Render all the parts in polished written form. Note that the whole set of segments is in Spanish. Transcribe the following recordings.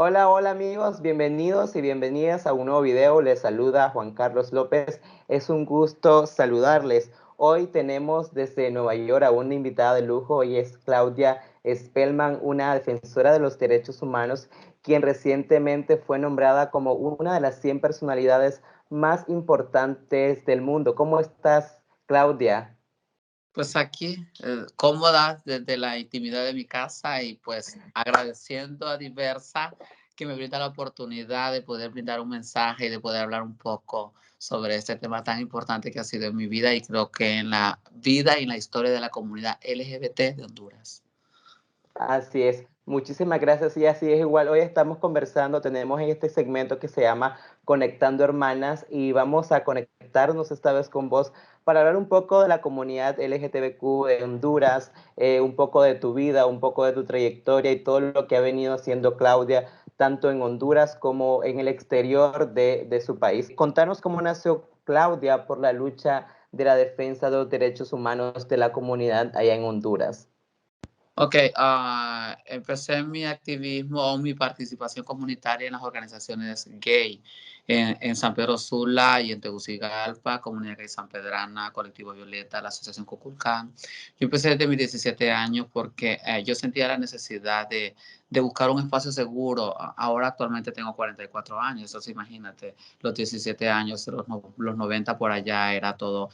Hola, hola amigos, bienvenidos y bienvenidas a un nuevo video. Les saluda Juan Carlos López. Es un gusto saludarles. Hoy tenemos desde Nueva York a una invitada de lujo y es Claudia Spellman, una defensora de los derechos humanos, quien recientemente fue nombrada como una de las 100 personalidades más importantes del mundo. ¿Cómo estás, Claudia? Pues aquí, cómoda desde la intimidad de mi casa y pues agradeciendo a Diversa que me brinda la oportunidad de poder brindar un mensaje y de poder hablar un poco sobre este tema tan importante que ha sido en mi vida y creo que en la vida y en la historia de la comunidad LGBT de Honduras. Así es. Muchísimas gracias. Y así es igual. Hoy estamos conversando, tenemos este segmento que se llama Conectando Hermanas y vamos a conectarnos esta vez con vos para hablar un poco de la comunidad LGTBQ de Honduras, un poco de tu vida, un poco de tu trayectoria y todo lo que ha venido haciendo Claudia, tanto en Honduras como en el exterior de su país. Contanos cómo nació Claudia por la lucha de la defensa de los derechos humanos de la comunidad allá en Honduras. Ok, empecé mi activismo o mi participación comunitaria en las organizaciones gay en San Pedro Sula y en Tegucigalpa, Comunidad Gay San Pedrana, Colectivo Violeta, la Asociación Cuculcán. Yo empecé desde mis 17 años porque yo sentía la necesidad de buscar un espacio seguro. Ahora actualmente tengo 44 años, entonces imagínate, los 17 años, los 90 por allá era todo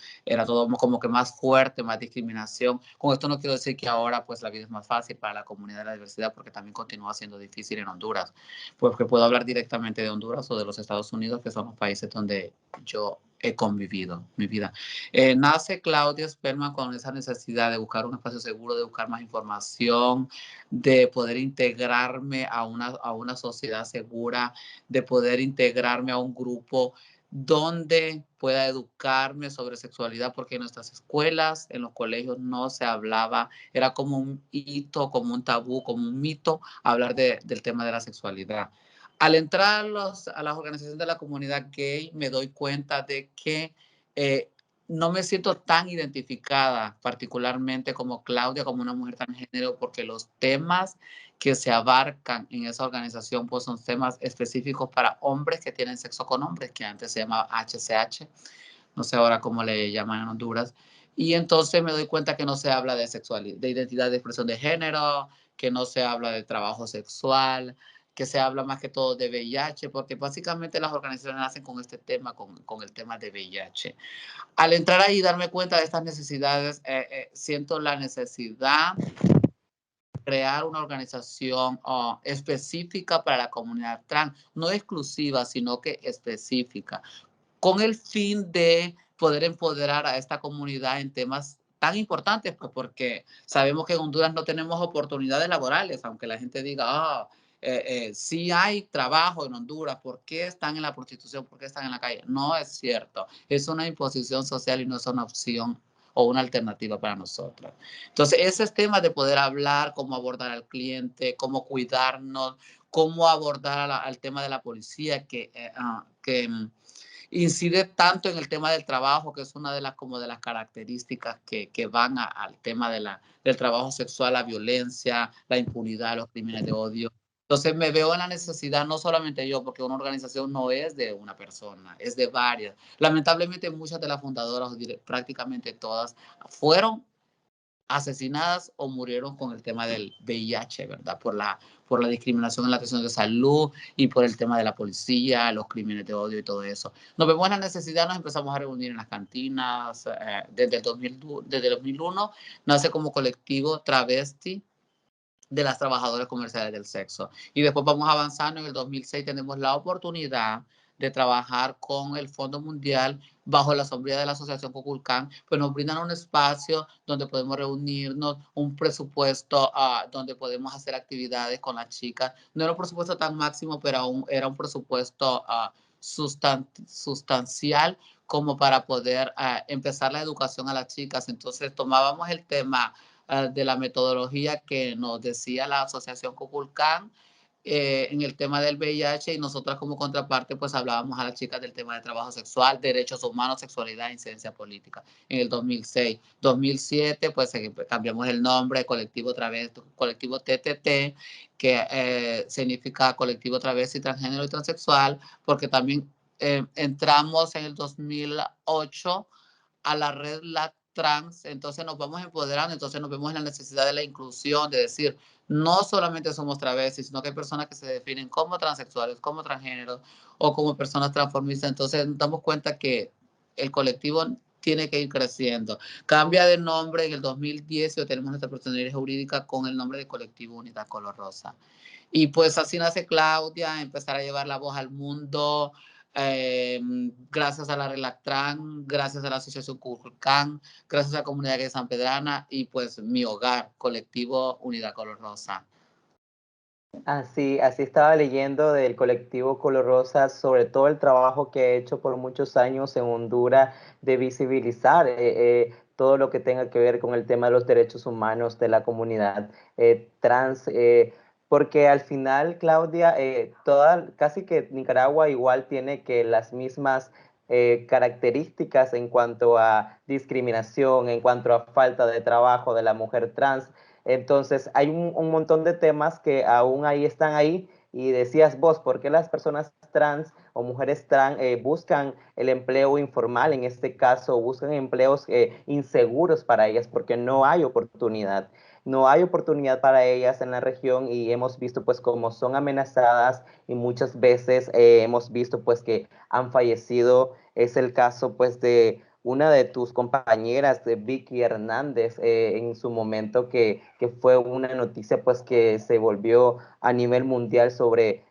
como que más fuerte, más discriminación. Con esto no quiero decir que ahora pues la vida es más fácil para la comunidad de la diversidad, porque también continúa siendo difícil en Honduras, pues que puedo hablar directamente de Honduras o de los Estados Unidos, que son los países donde yo he convivido mi vida. Nace Claudia Spellman con esa necesidad de buscar un espacio seguro, de buscar más información, de poder integrarme a una sociedad segura, de poder integrarme a un grupo donde pueda educarme sobre sexualidad, porque en nuestras escuelas, en los colegios no se hablaba, era como un hito, como un tabú, como un mito hablar del tema de la sexualidad. Al entrar a las organizaciones de la comunidad gay, me doy cuenta de que eh, no me siento tan identificada particularmente como Claudia, como una mujer transgénero, porque los temas que se abarcan en esa organización pues son temas específicos para hombres que tienen sexo con hombres, que antes se llamaba HCH, no sé ahora cómo le llaman en Honduras. Y entonces me doy cuenta que no se habla de sexualidad, de identidad de expresión de género, que no se habla de trabajo sexual, que se habla más que todo de VIH, porque básicamente las organizaciones nacen con este tema, con el tema de VIH. Al entrar ahí y darme cuenta de estas necesidades, siento la necesidad crear una organización específica para la comunidad trans, no exclusiva, sino que específica, con el fin de poder empoderar a esta comunidad en temas tan importantes, pues porque sabemos que en Honduras no tenemos oportunidades laborales, aunque la gente diga, sí hay trabajo en Honduras, ¿por qué están en la prostitución? ¿Por qué están en la calle? No es cierto, es una imposición social y no es una opción o una alternativa para nosotros. Entonces, ese es tema de poder hablar, cómo abordar al cliente, cómo cuidarnos, cómo abordar al tema de la policía, que incide tanto en el tema del trabajo, que es una de las, como de las características que van al tema del trabajo sexual, la violencia, la impunidad, los crímenes de odio. Entonces me veo en la necesidad, no solamente yo, porque una organización no es de una persona, es de varias. Lamentablemente muchas de las fundadoras, prácticamente todas, fueron asesinadas o murieron con el tema del VIH, ¿verdad? Por la discriminación en la atención de salud y por el tema de la policía, los crímenes de odio y todo eso. Nos vemos en la necesidad, nos empezamos a reunir en las cantinas. Desde el 2001 nace como colectivo Travesti de las trabajadoras comerciales del sexo. Y después vamos avanzando. En el 2006 tenemos la oportunidad de trabajar con el Fondo Mundial bajo la sombría de la Asociación Cuculcán, pues nos brindan un espacio donde podemos reunirnos, un presupuesto donde podemos hacer actividades con las chicas. No era un presupuesto tan máximo, pero aún era un presupuesto sustancial como para poder empezar la educación a las chicas. Entonces tomábamos el tema de la metodología que nos decía la Asociación Cuculcán en el tema del VIH y nosotras como contraparte pues hablábamos a las chicas del tema de trabajo sexual, derechos humanos, sexualidad e incidencia política. En el 2006, 2007 pues cambiamos el nombre, colectivo TTT, que significa colectivo travesti, transgénero y transexual, porque también entramos en el 2008 a la red trans, entonces nos vamos empoderando, entonces nos vemos en la necesidad de la inclusión, de decir, no solamente somos travestis, sino que hay personas que se definen como transexuales, como transgéneros o como personas transformistas, entonces nos damos cuenta que el colectivo tiene que ir creciendo. Cambia de nombre en el 2010 y tenemos nuestra personalidad jurídica con el nombre de Colectivo Unidad Color Rosa. Y pues así nace Claudia, empezar a llevar la voz al mundo, gracias a la Relactran, gracias a la Asociación Curcán, gracias a la comunidad de San Pedrana y pues mi hogar, Colectivo Unidad Color Rosa. Así estaba leyendo del colectivo Color Rosa, sobre todo el trabajo que he hecho por muchos años en Honduras de visibilizar todo lo que tenga que ver con el tema de los derechos humanos de la comunidad trans, porque al final, Claudia, casi que Nicaragua igual tiene que las mismas características en cuanto a discriminación, en cuanto a falta de trabajo de la mujer trans. Entonces, hay un montón de temas que aún ahí están ahí y decías vos, ¿por qué las personas trans o mujeres trans buscan el empleo informal en este caso, buscan empleos inseguros para ellas porque no hay oportunidad? No hay oportunidad para ellas en la región y hemos visto pues cómo son amenazadas y muchas veces hemos visto pues que han fallecido. Es el caso pues de una de tus compañeras, de Vicky Hernández, en su momento, que fue una noticia pues que se volvió a nivel mundial sobre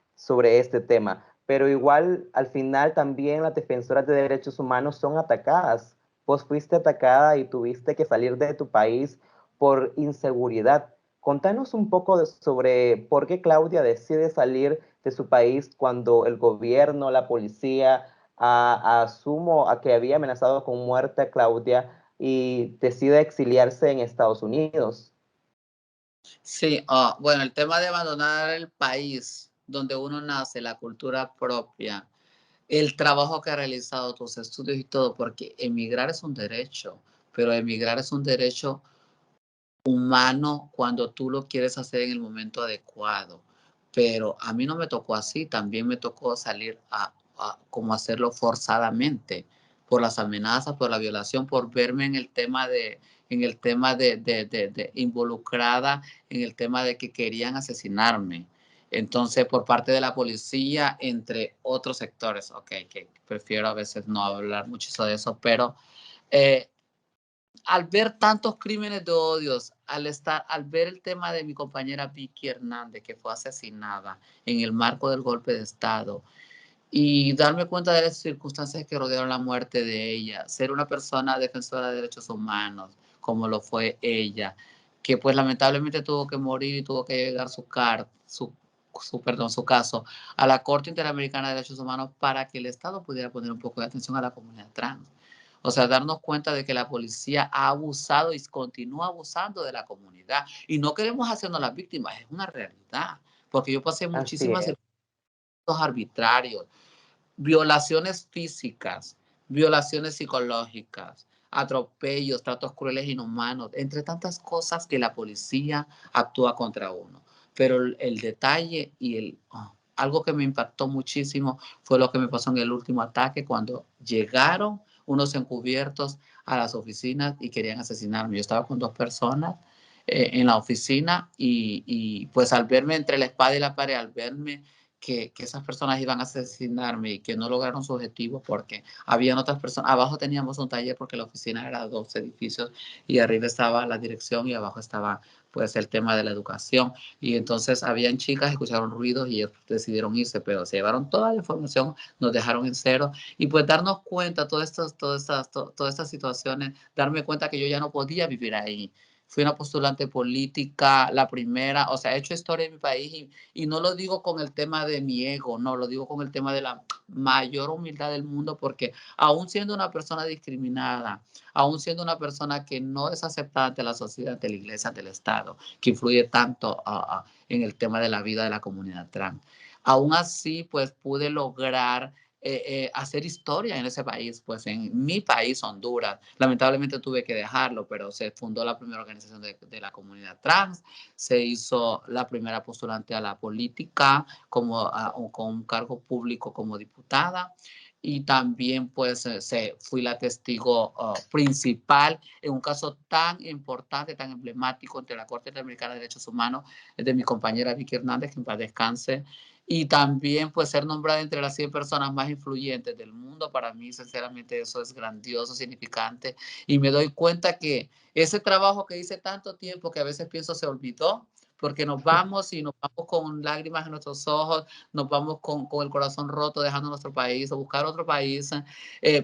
este tema. Pero igual, al final también las defensoras de derechos humanos son atacadas. Vos fuiste atacada y tuviste que salir de tu país por inseguridad. Contanos un poco sobre por qué Claudia decide salir de su país cuando el gobierno, la policía, asumo a que había amenazado con muerte a Claudia y decide exiliarse en Estados Unidos. Sí, bueno, el tema de abandonar el país donde uno nace, la cultura propia, el trabajo que ha realizado, tus estudios y todo, porque emigrar es un derecho, pero emigrar es un derecho humano cuando tú lo quieres hacer en el momento adecuado. Pero a mí no me tocó así, también me tocó salir como hacerlo forzadamente por las amenazas, por la violación, por verme en el tema de involucrada en el tema de que querían asesinarme. Entonces, por parte de la policía, entre otros sectores, ok, que prefiero a veces no hablar mucho de eso, pero eh, al ver tantos crímenes de odios, al ver el tema de mi compañera Vicky Hernández, que fue asesinada en el marco del golpe de Estado, y darme cuenta de las circunstancias que rodearon la muerte de ella, ser una persona defensora de derechos humanos, como lo fue ella, que pues lamentablemente tuvo que morir y tuvo que llegar su caso a la Corte Interamericana de Derechos Humanos para que el Estado pudiera poner un poco de atención a la comunidad trans. O sea, darnos cuenta de que la policía ha abusado y continúa abusando de la comunidad. Y no queremos hacernos las víctimas, es una realidad. Porque yo pasé Así muchísimas es. circunstancias arbitrarios, violaciones físicas, violaciones psicológicas, atropellos, tratos crueles e inhumanos, entre tantas cosas que la policía actúa contra uno. Pero el detalle y algo que me impactó muchísimo fue lo que me pasó en el último ataque cuando llegaron unos encubiertos a las oficinas y querían asesinarme. Yo estaba con 2 personas en la oficina y pues al verme entre la espada y la pared, al verme que esas personas iban a asesinarme y que no lograron su objetivo porque habían otras personas. Abajo teníamos un taller porque la oficina era 2 edificios y arriba estaba la dirección y abajo estaba pues el tema de la educación. Y entonces habían chicas, escucharon ruidos y ellos decidieron irse, pero se llevaron toda la información, nos dejaron en cero y pues darnos cuenta todas estas situaciones, darme cuenta que yo ya no podía vivir ahí. fui una postulante política, la primera, o sea, he hecho historia en mi país y no lo digo con el tema de mi ego, no, lo digo con el tema de la mayor humildad del mundo, porque aún siendo una persona discriminada, aún siendo una persona que no es aceptada ante la sociedad, ante la iglesia, ante el Estado, que influye tanto en el tema de la vida de la comunidad trans, aún así, pues pude lograr hacer historia en ese país, pues en mi país, Honduras. Lamentablemente tuve que dejarlo, pero se fundó la primera organización de la comunidad trans, se hizo la primera postulante a la política con un cargo público como diputada y también pues fui la testigo principal en un caso tan importante, tan emblemático ante la Corte Interamericana de Derechos Humanos de mi compañera Vicky Hernández, que en paz descanse, y también pues ser nombrada entre las 100 personas más influyentes del mundo. Para mí, sinceramente, eso es grandioso, significante, y me doy cuenta que ese trabajo que hice tanto tiempo, que a veces pienso se olvidó, porque nos vamos y nos vamos con lágrimas en nuestros ojos, nos vamos con el corazón roto dejando nuestro país o buscar otro país,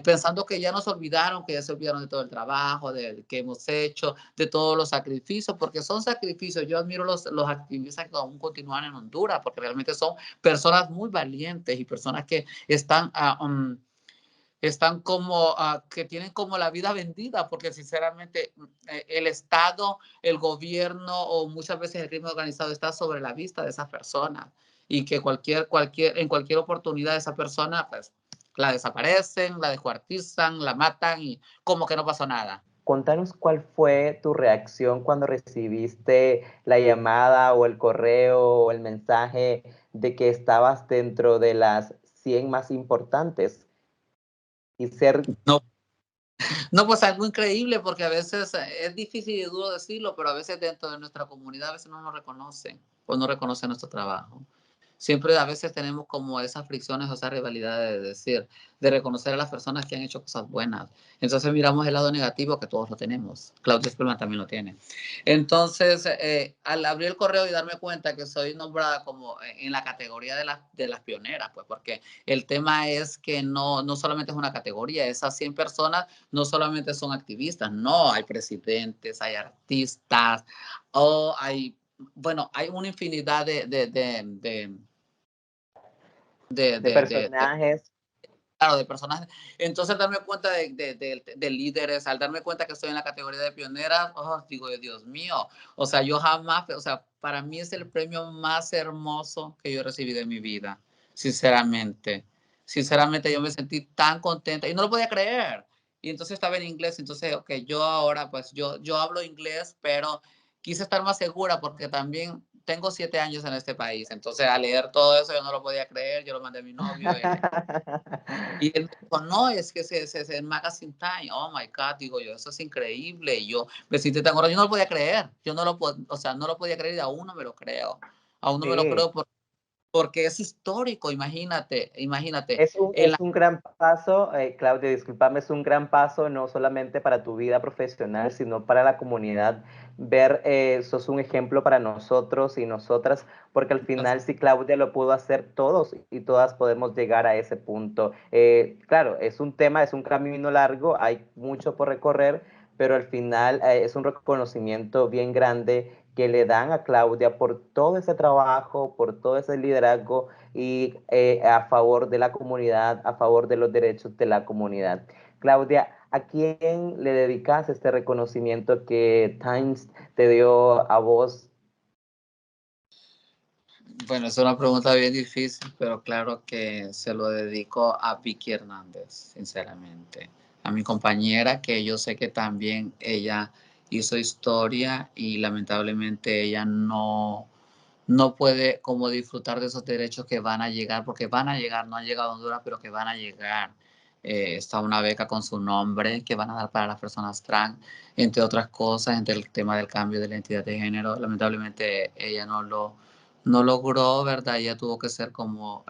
pensando que ya nos olvidaron, que ya se olvidaron de todo el trabajo que hemos hecho, de todos los sacrificios, porque son sacrificios. Yo admiro los activistas que aún continúan en Honduras, porque realmente son personas muy valientes y personas que están como, que tienen como la vida vendida, porque sinceramente el Estado, el gobierno o muchas veces el crimen organizado está sobre la vista de esas personas y que en cualquier oportunidad esa persona, pues, la desaparecen, la descuartizan, la matan y como que no pasó nada. Contanos cuál fue tu reacción cuando recibiste la llamada o el correo o el mensaje de que estabas dentro de las 100 más importantes y ser... No, no, pues algo increíble, porque a veces es difícil y duro decirlo, pero a veces dentro de nuestra comunidad a veces no nos reconocen o no reconocen nuestro trabajo. Siempre a veces tenemos como esas fricciones o esas rivalidades de decir, de reconocer a las personas que han hecho cosas buenas. Entonces miramos el lado negativo, que todos lo tenemos. Claudia Spellman también lo tiene. Entonces, al abrir el correo y darme cuenta que soy nombrada como en la categoría de las pioneras, pues porque el tema es que no solamente es una categoría, esas 100 personas no solamente son activistas, no, hay presidentes, hay artistas, o hay, bueno, hay una infinidad de personajes. claro, de personas. Entonces, al darme cuenta de líderes, al darme cuenta que estoy en la categoría de pioneras, oh, digo, Dios mío, o sea, yo jamás, o sea, para mí es el premio más hermoso que yo he recibido en mi vida, sinceramente. Sinceramente, yo me sentí tan contenta y no lo podía creer. Y entonces estaba en inglés, entonces, ok, yo ahora, pues yo hablo inglés, pero quise estar más segura porque también tengo 7 años en este país, entonces al leer todo eso yo no lo podía creer, yo lo mandé a mi novio y él me dijo, no, es que es el Magazine Time. Oh my God, digo yo, eso es increíble. Y yo me sentí tan orgulloso, yo no lo podía creer. Yo no lo, o sea, no lo podía creer y aún no me lo creo. Aún no me lo Sí, creo porque es histórico, imagínate, imagínate. es un gran paso, Claudia, discúlpame, es un gran paso no solamente para tu vida profesional, sino para la comunidad. Ver, sos un ejemplo para nosotros y nosotras, porque al final si Claudia lo pudo hacer, todos y todas podemos llegar a ese punto. Claro, es un tema, es un camino largo, hay mucho por recorrer, pero al final es un reconocimiento bien grande que le dan a Claudia por todo ese trabajo, por todo ese liderazgo y a favor de la comunidad, a favor de los derechos de la comunidad. Claudia, ¿a quién le dedicas este reconocimiento que Times te dio a vos? Bueno, es una pregunta bien difícil, pero claro que se lo dedico a Vicky Hernández, sinceramente. A mi compañera, que yo sé que también ella hizo historia y lamentablemente ella no puede como disfrutar de esos derechos que van a llegar, porque van a llegar, no han llegado a Honduras, pero que van a llegar. Está una beca con su nombre que van a dar para las personas trans, entre otras cosas, entre el tema del cambio de la identidad de género. Lamentablemente ella no logró, ¿verdad? Ella tuvo que ser como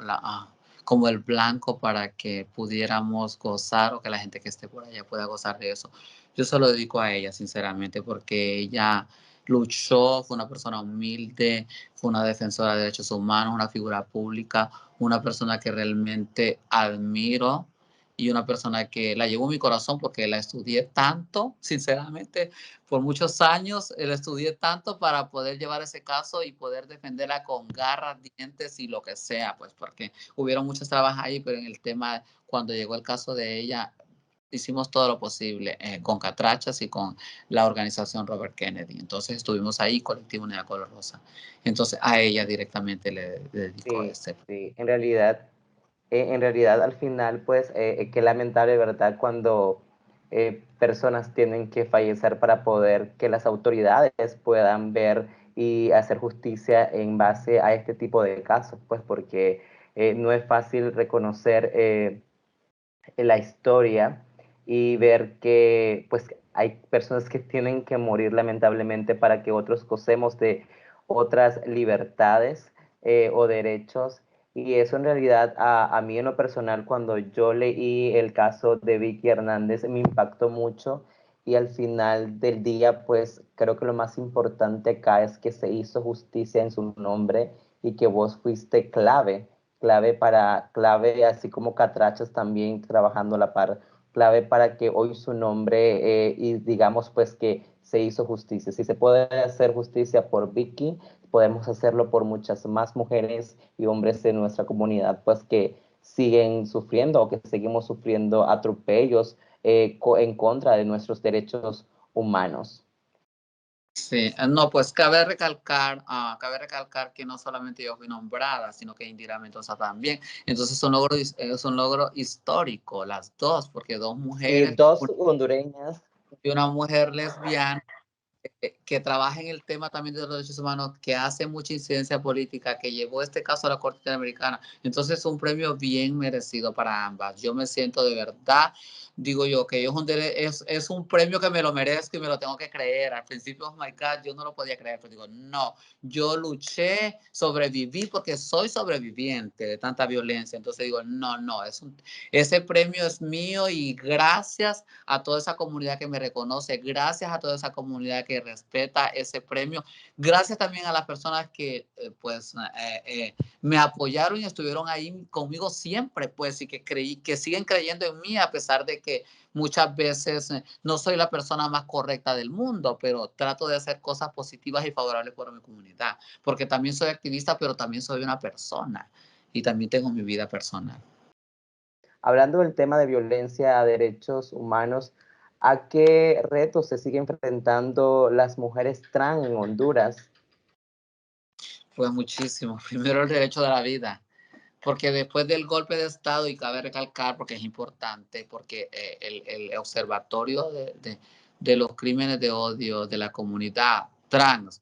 como el blanco para que pudiéramos gozar o que la gente que esté por allá pueda gozar de eso. Yo se lo dedico a ella, sinceramente, porque ella luchó, fue una persona humilde, fue una defensora de derechos humanos, una figura pública, una persona que realmente admiro y una persona que la llevo en mi corazón porque la estudié tanto, sinceramente, por muchos años la estudié tanto para poder llevar ese caso y poder defenderla con garras, dientes y lo que sea, pues porque hubieron muchos trabajos ahí, pero en el tema, cuando llegó el caso de ella, hicimos todo lo posible con Catrachas y con la organización Robert Kennedy. Entonces estuvimos ahí, Colectivo Unidad Color Rosa. Entonces a ella directamente le dedico Sí, este. sí, en realidad al final, pues, qué lamentable, ¿verdad? Cuando personas tienen que fallecer para poder que las autoridades puedan ver y hacer justicia en base a este tipo de casos, pues, porque no es fácil reconocer la historia y ver que, pues, hay personas que tienen que morir lamentablemente para que otros gocemos de otras libertades o derechos. Y eso en realidad a mí en lo personal, cuando yo leí el caso de Vicky Hernández, me impactó mucho y al final del día, pues creo que lo más importante acá es que se hizo justicia en su nombre y que vos fuiste clave, así como Catrachas también trabajando a la par, clave para que hoy su nombre y digamos pues que se hizo justicia. Si se puede hacer justicia por Vicky, podemos hacerlo por muchas más mujeres y hombres de nuestra comunidad, pues que siguen sufriendo o que seguimos sufriendo atropellos en contra de nuestros derechos humanos. Sí, no, pues cabe recalcar que no solamente yo fui nombrada, sino que Indira Mendoza también. Entonces es un logro histórico, las dos, porque dos Sí, mujeres dos hondureñas. y una mujer lesbiana que trabaja en el tema también de los derechos humanos, que hace mucha incidencia política, que llevó este caso a la Corte Interamericana. Entonces es un premio bien merecido para ambas. Yo me siento de verdad, digo yo, que es un premio que me lo merezco y me lo tengo que creer. Al principio, oh my God, yo no lo podía creer, pero digo, no, yo luché, sobreviví porque soy sobreviviente de tanta violencia. Entonces digo, no, ese premio es mío y gracias a toda esa comunidad que me reconoce, gracias a toda esa comunidad que respeta ese premio, gracias también a las personas que me apoyaron y estuvieron ahí conmigo siempre, pues, y que siguen creyendo en mí a pesar de que muchas veces no soy la persona más correcta del mundo, pero trato de hacer cosas positivas y favorables para mi comunidad, porque también soy activista, pero también soy una persona y también tengo mi vida personal. Hablando del tema de violencia a derechos humanos, ¿a qué retos se siguen enfrentando las mujeres trans en Honduras? Pues muchísimo. Primero el derecho de la vida, porque después del golpe de Estado, y cabe recalcar porque es importante, porque el observatorio de los crímenes de odio de la comunidad trans,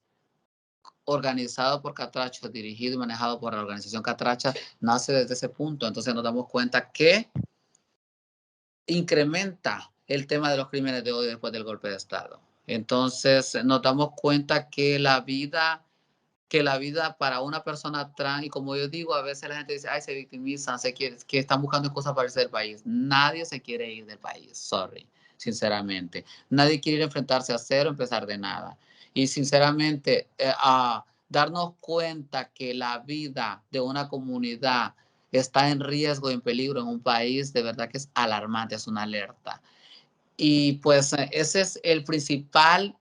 organizado por Catracha, dirigido y manejado por la organización Catracha, nace desde ese punto. Entonces nos damos cuenta que incrementa el tema de los crímenes de odio después del golpe de Estado. Entonces nos damos cuenta que la vida para una persona trans, y como yo digo, a veces la gente dice, ay, se victimizan, que están buscando cosas para irse del país. Nadie se quiere ir del país, sorry, sinceramente. Nadie quiere enfrentarse a cero, empezar de nada. Y sinceramente, a darnos cuenta que la vida de una comunidad está en riesgo, en peligro en un país, de verdad que es alarmante, es una alerta. Y pues ese es el principal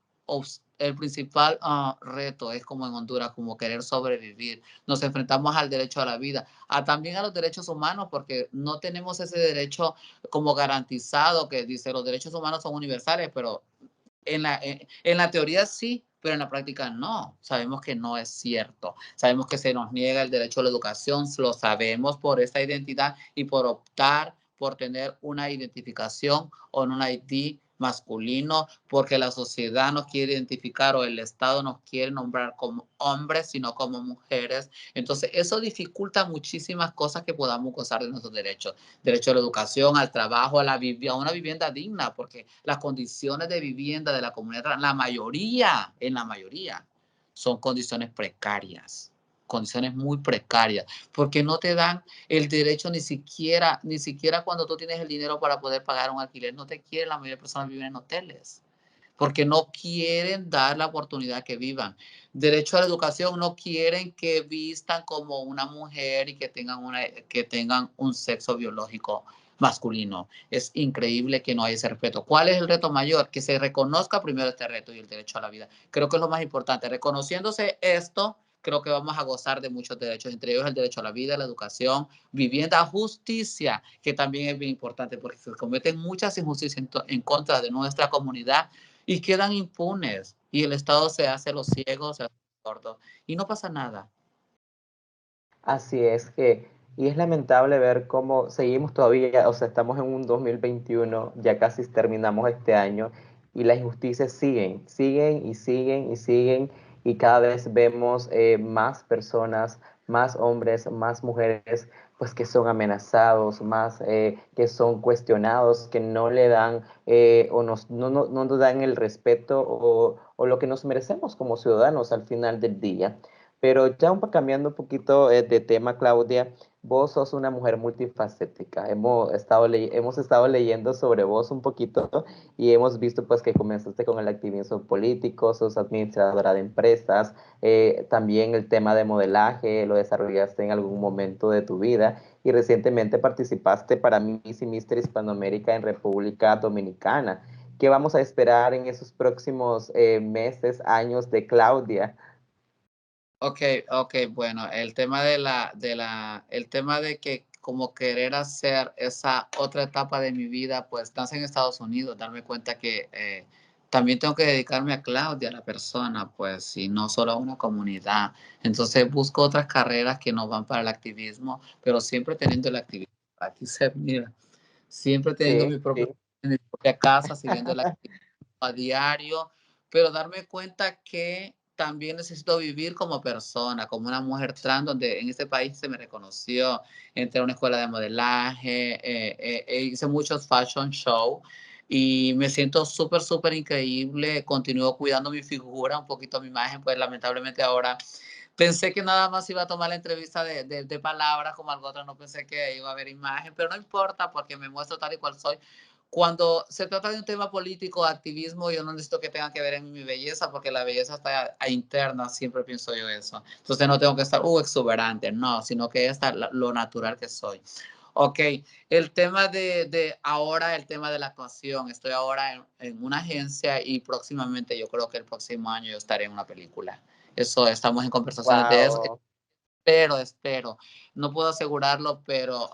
reto, es como en Honduras, como querer sobrevivir. Nos enfrentamos al derecho a la vida, también a los derechos humanos, porque no tenemos ese derecho como garantizado, que dice los derechos humanos son universales, pero en la teoría sí, pero en la práctica no. Sabemos que no es cierto. Sabemos que se nos niega el derecho a la educación, lo sabemos por esta identidad y por optar por tener una identificación o un ID masculino, porque la sociedad nos quiere identificar o el Estado nos quiere nombrar como hombres, sino como mujeres. Entonces, eso dificulta muchísimas cosas que podamos gozar de nuestros derechos. Derecho a la educación, al trabajo, a una vivienda digna, porque las condiciones de vivienda de la comunidad, en la mayoría, son condiciones muy precarias, porque no te dan el derecho ni siquiera cuando tú tienes el dinero para poder pagar un alquiler, no te quieren, la mayoría de personas viven en hoteles porque no quieren dar la oportunidad que vivan. Derecho a la educación, no quieren que vistan como una mujer y que tengan un sexo biológico masculino. Es increíble que no haya ese respeto. ¿Cuál es el reto mayor? Que se reconozca primero este reto y el derecho a la vida. Creo que es lo más importante. Reconociéndose esto, creo que vamos a gozar de muchos derechos, entre ellos el derecho a la vida, la educación, vivienda, justicia, que también es bien importante porque se cometen muchas injusticias en contra de nuestra comunidad y quedan impunes. Y el Estado se hace los ciegos, se hace los sordos y no pasa nada. Así es que, y es lamentable ver cómo seguimos todavía, o sea, estamos en un 2021, ya casi terminamos este año, y las injusticias siguen, siguen y siguen y siguen, y cada vez vemos más personas, más hombres, más mujeres, pues que son amenazados, más que son cuestionados, que no le dan no nos dan el respeto o lo que nos merecemos como ciudadanos al final del día. Pero ya cambiando un poquito de tema, Claudia, vos sos una mujer multifacética. Hemos estado leyendo sobre vos un poquito y hemos visto pues que comenzaste con el activismo político, sos administradora de empresas, también el tema de modelaje lo desarrollaste en algún momento de tu vida y recientemente participaste para Miss y Mister Hispanoamérica en República Dominicana. ¿Qué vamos a esperar en esos próximos meses, años de Claudia? Ok, ok, bueno, el tema de que como querer hacer esa otra etapa de mi vida, pues nace en Estados Unidos, darme cuenta que también tengo que dedicarme a Claudia, a la persona, pues, y no solo a una comunidad. Entonces busco otras carreras que no van para el activismo, pero siempre teniendo el activismo. Aquí se mira, siempre teniendo Sí, sí. mi propia casa, siguiendo el activismo a diario, pero darme cuenta que también necesito vivir como persona, como una mujer trans, donde en este país se me reconoció, entré a una escuela de modelaje, hice muchos fashion show y me siento súper, súper increíble, continúo cuidando mi figura, un poquito mi imagen, pues lamentablemente ahora pensé que nada más iba a tomar la entrevista de palabras como algo otro, no pensé que iba a haber imagen, pero no importa porque me muestro tal y cual soy. Cuando se trata de un tema político, activismo, yo no necesito que tengan que ver en mi belleza, porque la belleza está interna, siempre pienso yo eso. Entonces no tengo que estar exuberante, no, sino que es lo natural que soy. Ok, el tema de ahora, el tema de la actuación. Estoy ahora en una agencia y próximamente, yo creo que el próximo año yo estaré en una película. Eso, estamos en conversaciones de eso. Wow. Espero. No puedo asegurarlo, pero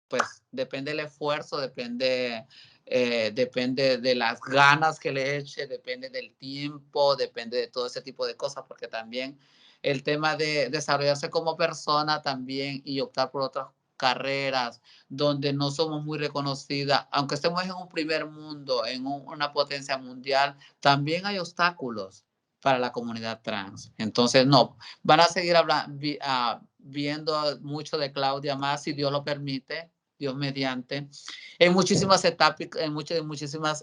pues depende del esfuerzo, depende de las ganas que le eche, depende del tiempo, depende de todo ese tipo de cosas, porque también el tema de desarrollarse como persona también y optar por otras carreras donde no somos muy reconocidas, aunque estemos en un primer mundo, en una potencia mundial, también hay obstáculos para la comunidad trans. Entonces, no, van a seguir viendo mucho de Claudia más, si Dios lo permite, Dios mediante, muchísimas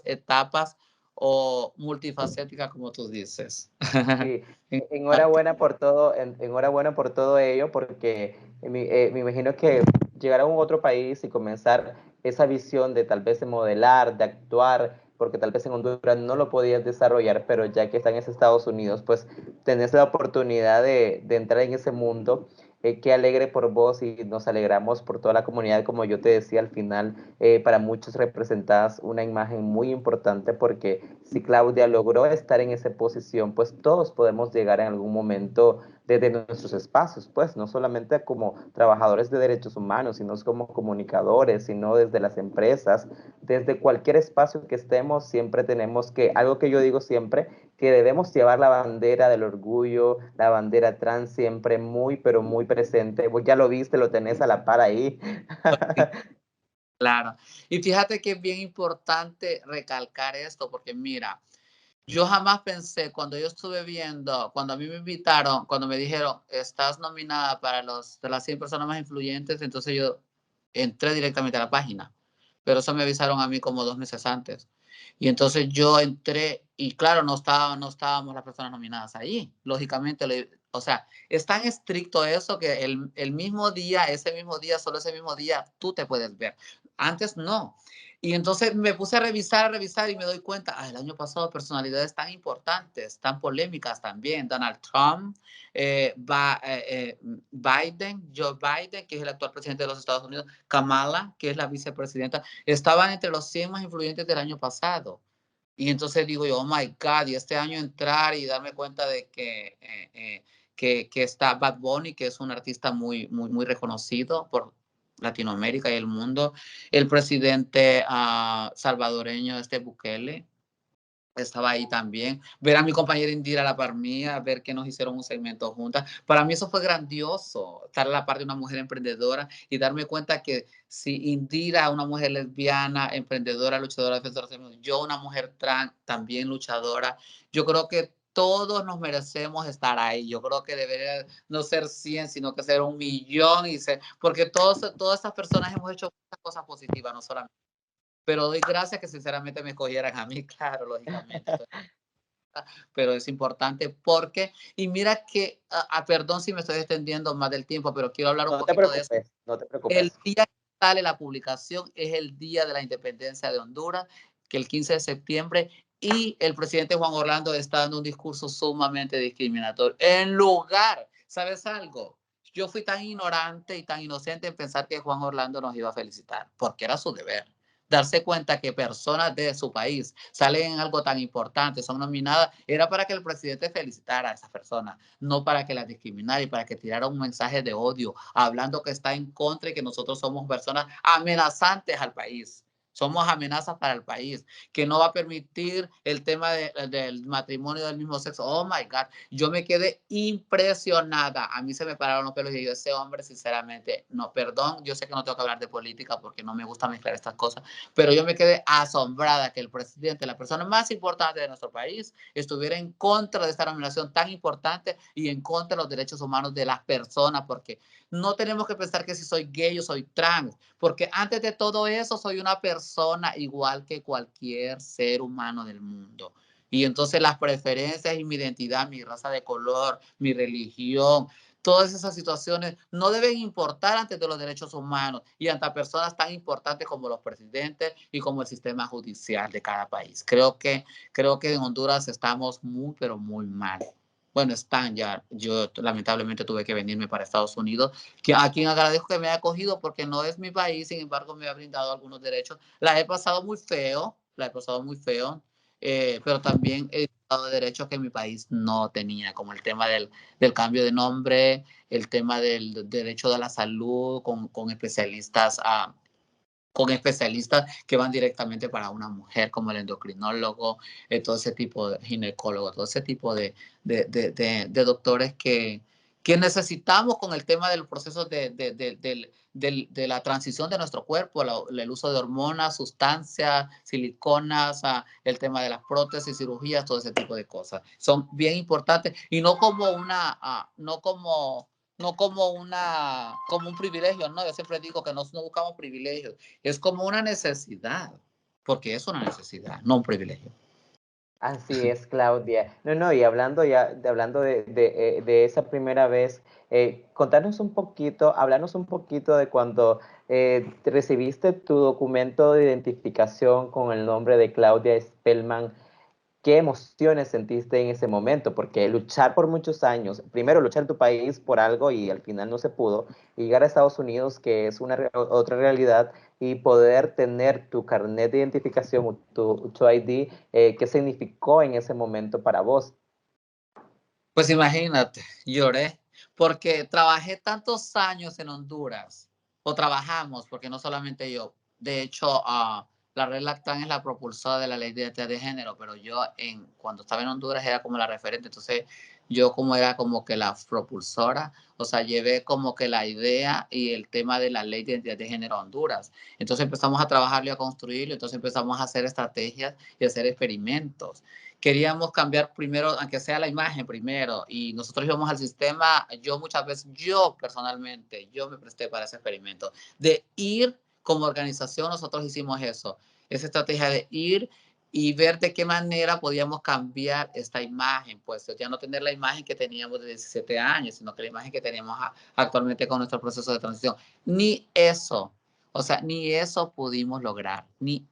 etapas o multifacéticas, como tú dices. Sí, enhorabuena por todo, enhorabuena por todo ello, porque me imagino que llegar a un otro país y comenzar esa visión de tal vez de modelar, de actuar, porque tal vez en Honduras no lo podías desarrollar, pero ya que están en Estados Unidos, pues tenés la oportunidad de entrar en ese mundo. Qué alegre por vos y nos alegramos por toda la comunidad, como yo te decía al final, para muchos representas una imagen muy importante porque si Claudia logró estar en esa posición, pues todos podemos llegar en algún momento desde nuestros espacios, pues no solamente como trabajadores de derechos humanos, sino como comunicadores, sino desde las empresas, desde cualquier espacio que estemos, siempre tenemos que, algo que yo digo siempre, que debemos llevar la bandera del orgullo, la bandera trans siempre muy, pero muy presente. Vos ya lo viste, lo tenés a la par ahí. Claro. Y fíjate que es bien importante recalcar esto, porque mira, yo jamás pensé, cuando yo estuve viendo, cuando a mí me invitaron, cuando me dijeron, estás nominada para de las 100 personas más influyentes, entonces yo entré directamente a la página, pero eso me avisaron a mí como 2 meses antes. Y entonces yo entré y claro, no estábamos las personas nominadas ahí. Lógicamente, o sea, es tan estricto eso que el mismo día, ese mismo día, solo ese mismo día, tú te puedes ver. Antes no. Y entonces me puse a revisar y me doy cuenta, el año pasado personalidades tan importantes, tan polémicas también, Donald Trump, Biden, Joe Biden, que es el actual presidente de los Estados Unidos, Kamala, que es la vicepresidenta, estaban entre los 100 más influyentes del año pasado. Y entonces digo yo, oh my God, y este año entrar y darme cuenta de que está Bad Bunny, que es un artista muy reconocido por Latinoamérica y el mundo, el presidente salvadoreño, Bukele, estaba ahí también. Ver a mi compañera Indira La Parmía, ver que nos hicieron un segmento juntas. Para mí eso fue grandioso, estar a la par de una mujer emprendedora y darme cuenta que si Indira, una mujer lesbiana, emprendedora, luchadora, defensora de los derechos, yo, una mujer trans, también luchadora, yo creo que todos nos merecemos estar ahí. Yo creo que debería no ser 100, sino que ser 1.000.000 y ser, porque todas estas personas hemos hecho muchas cosas positivas, no solamente. Pero doy gracias que sinceramente me escogieran a mí, claro, lógicamente. Pero es importante porque, y mira que, perdón si me estoy extendiendo más del tiempo, pero quiero hablar un No te poquito de eso. preocupes, no te El preocupes. día que sale la publicación es el día de la independencia de Honduras, que el 15 de septiembre, y el presidente Juan Orlando está dando un discurso sumamente discriminatorio. En lugar, ¿sabes algo? Yo fui tan ignorante y tan inocente en pensar que Juan Orlando nos iba a felicitar, porque era su deber. Darse cuenta que personas de su país salen en algo tan importante, son nominadas, era para que el presidente felicitara a esas personas, no para que las discriminara y para que tirara un mensaje de odio, hablando que está en contra y que nosotros somos personas amenazantes al país. Somos amenazas para el país, que no va a permitir el tema del matrimonio del mismo sexo. Oh my God, yo me quedé impresionada. A mí se me pararon los pelos y yo, ese hombre, sinceramente, no, perdón, yo sé que no tengo que hablar de política porque no me gusta mezclar estas cosas, pero yo me quedé asombrada que el presidente, la persona más importante de nuestro país, estuviera en contra de esta nominación tan importante y en contra de los derechos humanos de las personas, porque no tenemos que pensar que si soy gay o soy trans, porque antes de todo eso soy una persona igual que cualquier ser humano del mundo. Y entonces las preferencias y mi identidad, mi raza de color, mi religión, todas esas situaciones no deben importar ante los derechos humanos y ante personas tan importantes como los presidentes y como el sistema judicial de cada país. Creo que en Honduras estamos muy, pero muy mal. Bueno, están ya. Yo lamentablemente tuve que venirme para Estados Unidos, a quien agradezco que me haya acogido porque no es mi país, sin embargo me ha brindado algunos derechos. La he pasado muy feo, pero también he dado derechos que mi país no tenía, como el tema del cambio de nombre, el tema del derecho de la salud con especialistas que van directamente para una mujer, como el endocrinólogo, todo ese tipo de ginecólogo, todo ese tipo de doctores que necesitamos con el tema del proceso de la transición de nuestro cuerpo, el uso de hormonas, sustancias, siliconas, el tema de las prótesis, cirugías, todo ese tipo de cosas. Son bien importantes y no como como un privilegio, ¿no? Yo siempre digo que no buscamos privilegios, es como una necesidad, porque es una necesidad, no un privilegio. Así es, Claudia. No, no, y hablando ya, hablando de esa primera vez, contarnos un poquito, hablarnos un poquito de cuando recibiste tu documento de identificación con el nombre de Claudia Spellman. ¿Qué emociones sentiste en ese momento? Porque luchar por muchos años, primero luchar en tu país por algo y al final no se pudo, y llegar a Estados Unidos, que es otra realidad, y poder tener tu carnet de identificación, tu ID, ¿qué significó en ese momento para vos? Pues imagínate, lloré, porque trabajé tantos años en Honduras, o trabajamos, porque no solamente yo. De hecho, la Red Lactán es la propulsora de la ley de identidad de género, pero yo cuando estaba en Honduras era como la referente, entonces yo como era como que la propulsora, o sea, llevé como que la idea y el tema de la ley de identidad de género a Honduras. Entonces empezamos a trabajarlo y a construirlo, entonces empezamos a hacer estrategias y a hacer experimentos. Queríamos cambiar primero, aunque sea la imagen primero, y nosotros íbamos al sistema, yo muchas veces, yo personalmente, yo me presté para ese experimento, de ir como organización, nosotros hicimos eso, esa estrategia de ir y ver de qué manera podíamos cambiar esta imagen, pues ya no tener la imagen que teníamos de 17 años, sino que la imagen que teníamos actualmente con nuestro proceso de transición. Ni eso. O sea, ni eso pudimos lograr, ni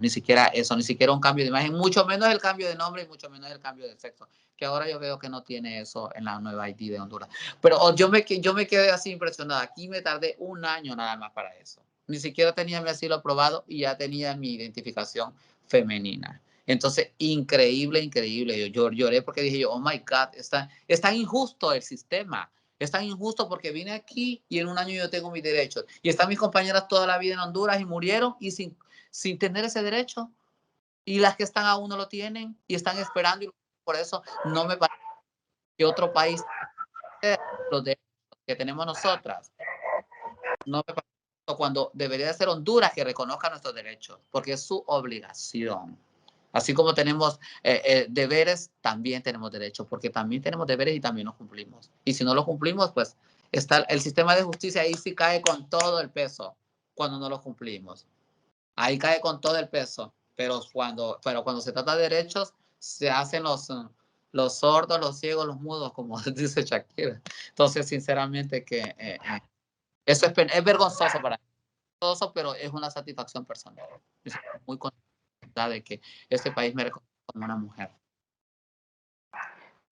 siquiera eso, ni siquiera un cambio de imagen, mucho menos el cambio de nombre y mucho menos el cambio de sexo, que ahora yo veo que no tiene eso en la nueva ID de Honduras. Pero yo me quedé así impresionada, aquí me tardé un año nada más para eso. Ni siquiera tenía mi asilo aprobado y ya tenía mi identificación femenina. Entonces, increíble, increíble. Yo lloré porque dije yo, oh my God, es tan injusto el sistema. Es tan injusto porque vine aquí y en un año yo tengo mis derechos. Y están mis compañeras toda la vida en Honduras y murieron y sin tener ese derecho. Y las que están aún no lo tienen y están esperando. Y por eso no me parece que otro país los derechos que tenemos nosotras. No me parece cuando debería ser Honduras que reconozca nuestros derechos, porque es su obligación. Así como tenemos deberes, también tenemos derechos, porque también tenemos deberes y también los cumplimos. Y si no los cumplimos, pues está el sistema de justicia ahí sí cae con todo el peso cuando no los cumplimos. Ahí cae con todo el peso, pero cuando se trata de derechos, se hacen los sordos, los ciegos, los mudos, como dice Shakira. Entonces, sinceramente, que eso es vergonzoso para mí, pero es una satisfacción personal. Estoy muy contenta de que este país me reconozca como una mujer.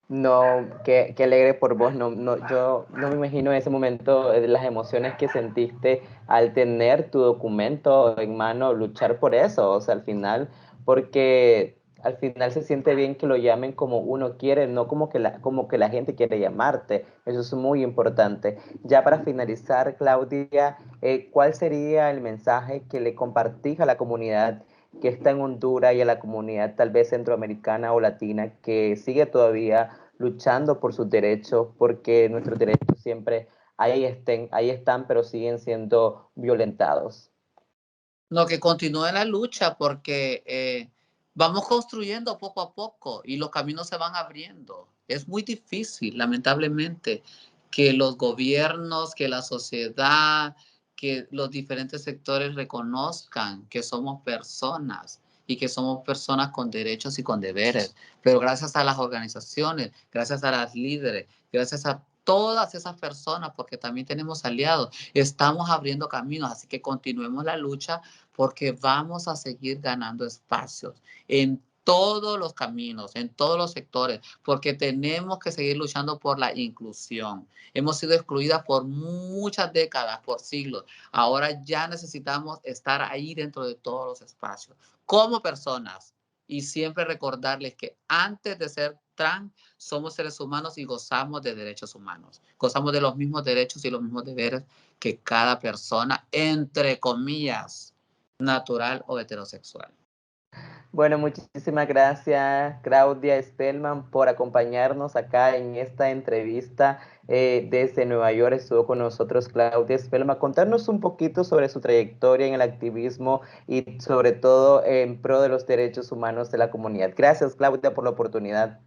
No, qué alegre por vos. Yo no me imagino en ese momento las emociones que sentiste al tener tu documento en mano, luchar por eso. O sea, al final, porque al final se siente bien que lo llamen como uno quiere, no como que la gente quiere llamarte. Eso es muy importante. Ya para finalizar, Claudia, ¿cuál sería el mensaje que le compartís a la comunidad que está en Honduras y a la comunidad tal vez centroamericana o latina que sigue todavía luchando por sus derechos, porque nuestros derechos siempre ahí están, pero siguen siendo violentados? No, que continúe la lucha porque vamos construyendo poco a poco y los caminos se van abriendo. Es muy difícil, lamentablemente, que los gobiernos, que la sociedad, que los diferentes sectores reconozcan que somos personas y que somos personas con derechos y con deberes. Pero gracias a las organizaciones, gracias a las líderes, gracias a todas esas personas, porque también tenemos aliados, estamos abriendo caminos, así que continuemos la lucha porque vamos a seguir ganando espacios en todos los caminos, en todos los sectores, porque tenemos que seguir luchando por la inclusión. Hemos sido excluidas por muchas décadas, por siglos. Ahora ya necesitamos estar ahí dentro de todos los espacios, como personas, y siempre recordarles que antes de ser trans, somos seres humanos y gozamos de derechos humanos. Gozamos de los mismos derechos y los mismos deberes que cada persona, entre comillas, natural o heterosexual. Bueno, muchísimas gracias, Claudia Spellman, por acompañarnos acá en esta entrevista desde Nueva York. Estuvo con nosotros Claudia Spellman. Contarnos un poquito sobre su trayectoria en el activismo y sobre todo en pro de los derechos humanos de la comunidad. Gracias, Claudia, por la oportunidad.